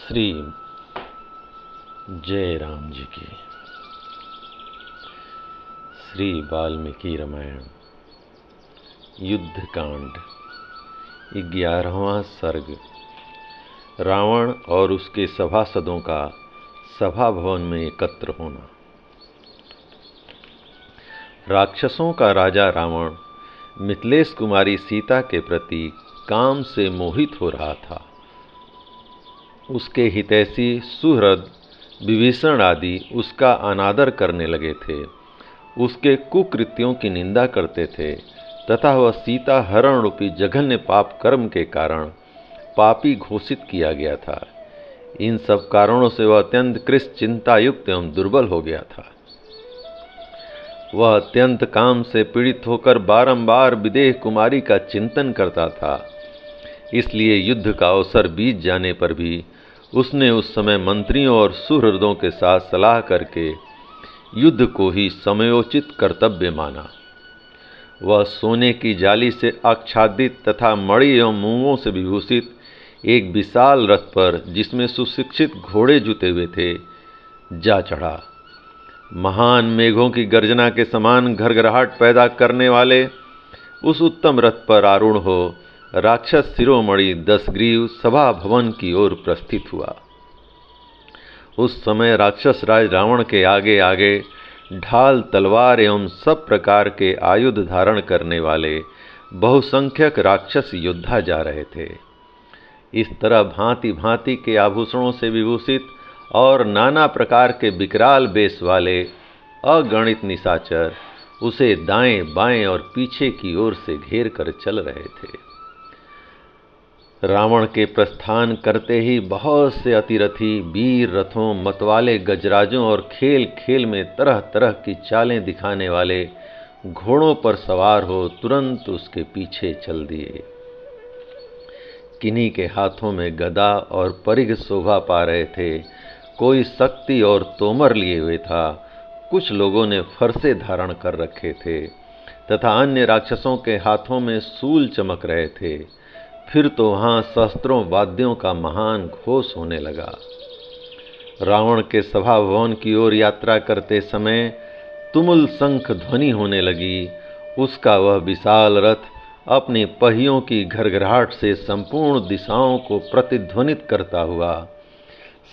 श्री जय राम जी की। श्री वाल्मीकि रामायण युद्धकांड 11वां सर्ग। रावण और उसके सभासदों का सभा भवन में एकत्र होना। राक्षसों का राजा रावण मिथिलेश कुमारी सीता के प्रति काम से मोहित हो रहा था। उसके हितैषी सुहृद विभीषण आदि उसका अनादर करने लगे थे, उसके कुकृत्यों की निंदा करते थे तथा वह सीता हरण रूपी जघन्य पाप कर्म के कारण पापी घोषित किया गया था। इन सब कारणों से वह अत्यंत कृश चिंतायुक्त एवं दुर्बल हो गया था। वह अत्यंत काम से पीड़ित होकर बारंबार विदेह कुमारी का चिंतन करता था। इसलिए युद्ध का अवसर बीत जाने पर भी उसने उस समय मंत्रियों और सुहृदों के साथ सलाह करके युद्ध को ही समयोचित कर्तव्य माना। वह सोने की जाली से आच्छादित तथा मणि एवं मूंगों से विभूषित एक विशाल रथ पर, जिसमें सुशिक्षित घोड़े जुते हुए थे, जा चढ़ा। महान मेघों की गर्जना के समान घरघराहट पैदा करने वाले उस उत्तम रथ पर आरूढ़ हो राक्षस शिरोमणि दशग्रीव सभा भवन की ओर प्रस्थित हुआ। उस समय राक्षस राज रावण के आगे आगे ढाल, तलवार एवं सब प्रकार के आयुध धारण करने वाले बहुसंख्यक राक्षस योद्धा जा रहे थे। इस तरह भांति भांति के आभूषणों से विभूषित और नाना प्रकार के विकराल वेश वाले अगणित निशाचर उसे दाएं बाएं और पीछे की ओर से घेर कर चल रहे थे। रावण के प्रस्थान करते ही बहुत से अतिरथी वीर रथों, मतवाले गजराजों और खेल खेल में तरह तरह की चालें दिखाने वाले घोड़ों पर सवार हो तुरंत उसके पीछे चल दिए। किन्हीं के हाथों में गदा और परिघ शोभा पा रहे थे, कोई शक्ति और तोमर लिए हुए था, कुछ लोगों ने फरसे धारण कर रखे थे तथा अन्य राक्षसों के हाथों में शूल चमक रहे थे। फिर तो वहां शस्त्रों वाद्यों का महान घोष होने लगा। रावण के सभा भवन की ओर यात्रा करते समय तुमुल शंख ध्वनि होने लगी। उसका वह विशाल रथ अपने पहियों की घरघराहट से संपूर्ण दिशाओं को प्रतिध्वनित करता हुआ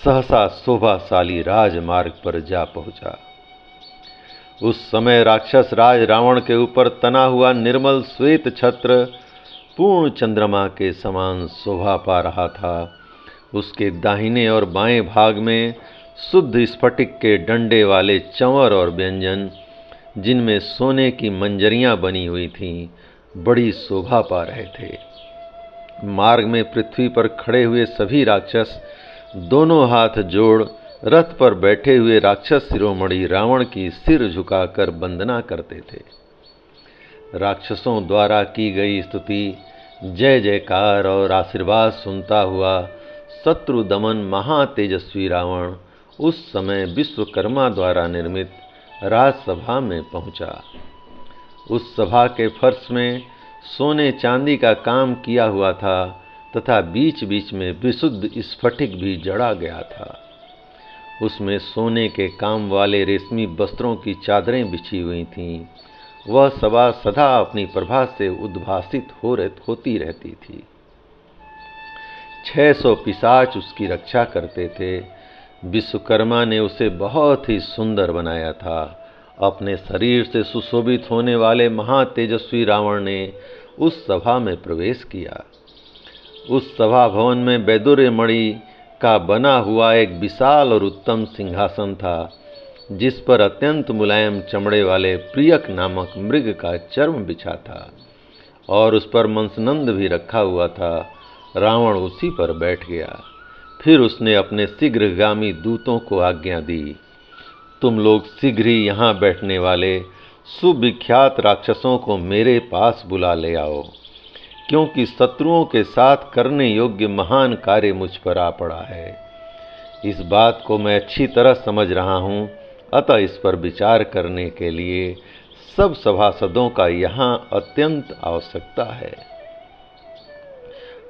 सहसा शोभाशाली राजमार्ग पर जा पहुंचा। उस समय राक्षस राज रावण के ऊपर तना हुआ निर्मल श्वेत छत्र पूर्ण चंद्रमा के समान शोभा पा रहा था। उसके दाहिने और बाएं भाग में शुद्ध स्फटिक के डंडे वाले चंवर और व्यंजन, जिनमें सोने की मंजरियां बनी हुई थीं, बड़ी शोभा पा रहे थे। मार्ग में पृथ्वी पर खड़े हुए सभी राक्षस दोनों हाथ जोड़ रथ पर बैठे हुए राक्षस शिरोमणि रावण की सिर झुकाकर वंदना करते थे। राक्षसों द्वारा की गई स्तुति, जय जयकार और आशीर्वाद सुनता हुआ शत्रु दमन महातेजस्वी रावण उस समय विश्वकर्मा द्वारा निर्मित राजसभा में पहुंचा। उस सभा के फर्श में सोने चांदी का काम किया हुआ था तथा बीच बीच में विशुद्ध स्फटिक भी जड़ा गया था। उसमें सोने के काम वाले रेशमी वस्त्रों की चादरें बिछी हुई थीं। वह सभा सदा अपनी प्रभा से उद्भासित होती रहती थी। 600 पिशाच उसकी रक्षा करते थे। विश्वकर्मा ने उसे बहुत ही सुंदर बनाया था। अपने शरीर से सुशोभित होने वाले महातेजस्वी रावण ने उस सभा में प्रवेश किया। उस सभा भवन में वैदुर्य मणि का बना हुआ एक विशाल और उत्तम सिंहासन था, जिस पर अत्यंत मुलायम चमड़े वाले प्रियक नामक मृग का चर्म बिछा था और उस पर मंसनंद भी रखा हुआ था। रावण उसी पर बैठ गया। फिर उसने अपने शीघ्रगामी दूतों को आज्ञा दी, तुम लोग शीघ्र ही यहाँ बैठने वाले सुविख्यात राक्षसों को मेरे पास बुला ले आओ, क्योंकि शत्रुओं के साथ करने योग्य महान कार्य मुझ पर आ पड़ा है। इस बात को मैं अच्छी तरह समझ रहा हूँ, अतः इस पर विचार करने के लिए सब सभासदों का यहाँ अत्यंत आवश्यकता है।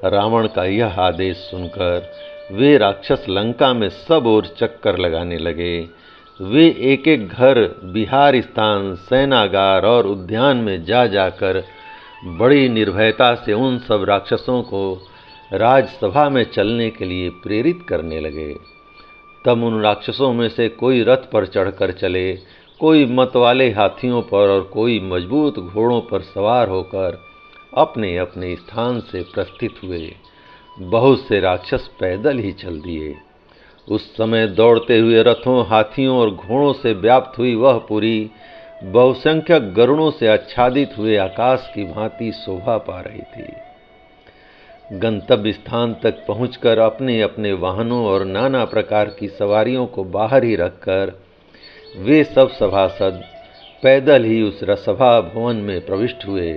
रावण का यह आदेश सुनकर वे राक्षस लंका में सब ओर चक्कर लगाने लगे। वे एक एक घर, विहार स्थान, सेनागार और उद्यान में जा जाकर बड़ी निर्भयता से उन सब राक्षसों को राजसभा में चलने के लिए प्रेरित करने लगे। तब उन राक्षसों में से कोई रथ पर चढ़कर चले, कोई मतवाले हाथियों पर और कोई मजबूत घोड़ों पर सवार होकर अपने अपने स्थान से प्रस्थित हुए। बहुत से राक्षस पैदल ही चल दिए। उस समय दौड़ते हुए रथों, हाथियों और घोड़ों से व्याप्त हुई वह पुरी बहुसंख्यक गरुड़ों से आच्छादित हुए आकाश की भांति शोभा पा रही थी। गंतव्य स्थान तक पहुंचकर अपने अपने वाहनों और नाना प्रकार की सवारियों को बाहर ही रखकर वे सब सभासद पैदल ही उस सभा भवन में प्रविष्ट हुए,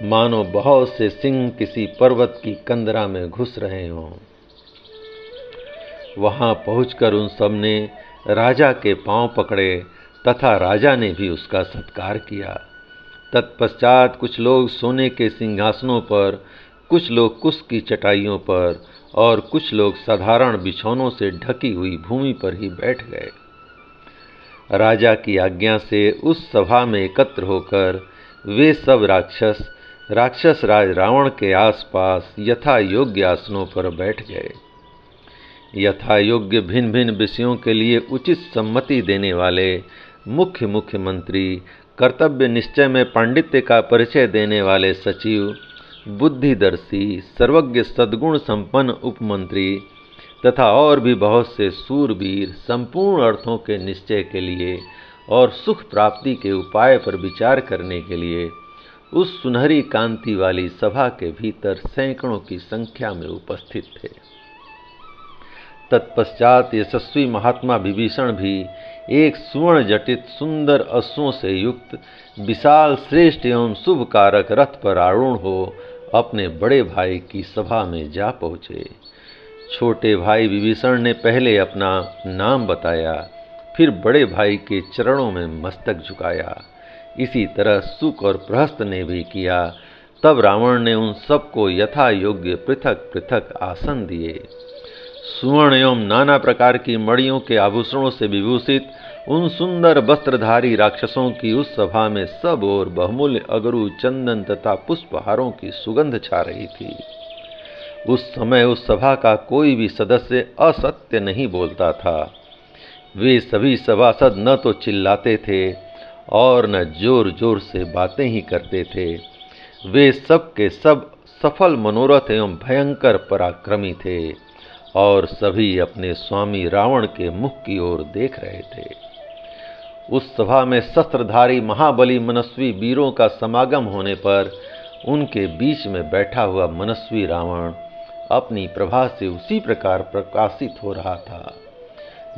मानो बहुत से सिंह किसी पर्वत की कंदरा में घुस रहे हों। वहां पहुंचकर उन सब ने राजा के पांव पकड़े तथा राजा ने भी उसका सत्कार किया। तत्पश्चात कुछ लोग सोने के सिंहासनों पर, कुछ लोग कुश की चटाइयों पर और कुछ लोग साधारण बिछौनों से ढकी हुई भूमि पर ही बैठ गए। राजा की आज्ञा से उस सभा में एकत्र होकर वे सब राक्षस राज रावण के आसपास यथा योग्य आसनों पर बैठ गए। यथा योग्य भिन्न भिन्न विषयों के लिए उचित सम्मति देने वाले मुख्य मुख्यमंत्री, कर्तव्य निश्चय में पांडित्य का परिचय देने वाले सचिव, बुद्धिदर्शी, सर्वज्ञ सद्गुण संपन्न उपमंत्री तथा और भी बहुत से सूरवीर संपूर्ण अर्थों के निश्चय के लिए और सुख प्राप्ति के उपाय पर विचार करने के लिए उस सुनहरी कांति वाली सभा के भीतर सैकड़ों की संख्या में उपस्थित थे। तत्पश्चात यशस्वी महात्मा विभीषण भी एक सुवर्ण जटित सुंदर अश्वों से युक्त विशाल श्रेष्ठ एवं शुभ कारक रथ पर आरूढ़ हो अपने बड़े भाई की सभा में जा पहुँचे। छोटे भाई विभीषण ने पहले अपना नाम बताया, फिर बड़े भाई के चरणों में मस्तक झुकाया। इसी तरह सुक और प्रहस्त ने भी किया। तब रावण ने उन सबको यथा योग्य पृथक पृथक आसन दिए। सुवर्ण एवं नाना प्रकार की मणियों के आभूषणों से विभूषित उन सुंदर वस्त्रधारी राक्षसों की उस सभा में सब ओर बहुमूल्य अगरू, चंदन तथा पुष्पहारों की सुगंध छा रही थी। उस समय उस सभा का कोई भी सदस्य असत्य नहीं बोलता था। वे सभी सभासद न तो चिल्लाते थे और न जोर जोर से बातें ही करते थे। वे सब के सब सफल मनोरथ एवं भयंकर पराक्रमी थे और सभी अपने स्वामी रावण के मुख की ओर देख रहे थे। उस सभा में शस्त्रधारी महाबली मनस्वी वीरों का समागम होने पर उनके बीच में बैठा हुआ मनस्वी रावण अपनी प्रभा से उसी प्रकार प्रकाशित हो रहा था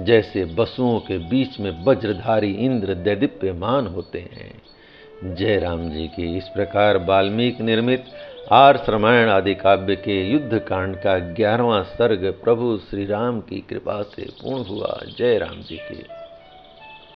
जैसे वसुओं के बीच में वज्रधारी इंद्र दैदीप्यमान होते हैं। जय राम जी की। इस प्रकार वाल्मीकि निर्मित आर्ष रामायण आदि काव्य के युद्ध कांड का 11वां सर्ग प्रभु श्री राम की कृपा से पूर्ण हुआ। जय राम जी की।